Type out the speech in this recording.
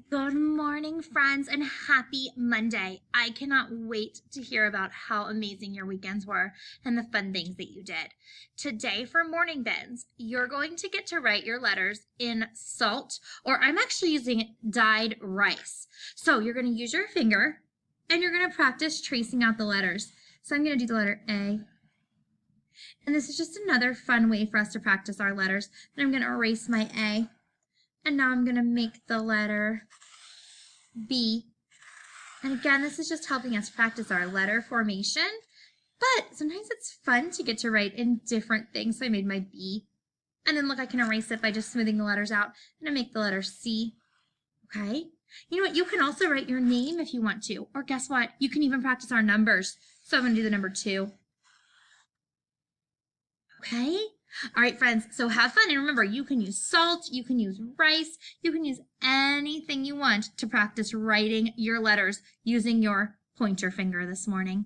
Good morning, friends, and happy Monday. I cannot wait to hear about how amazing your weekends were and the fun things that you did. Today, for Morning Bends, you're going to get to write your letters in salt, or I'm actually using dyed rice. So you're going to use your finger and you're going to practice tracing out the letters. So I'm going to do the letter A. And this is just another fun way for us to practice our letters. And I'm going to erase my A. And now I'm going to make the letter B. And again, this is just helping us practice our letter formation, but sometimes it's fun to get to write in different things. So I made my B. And then look, I can erase it by just smoothing the letters out. And I make the letter C. Okay? You know what? You can also write your name if you want to. Or guess what? You can even practice our numbers. So I'm going to do the number 2. Okay? All right, friends, so have fun. And remember, you can use salt, you can use rice, you can use anything you want to practice writing your letters using your pointer finger this morning.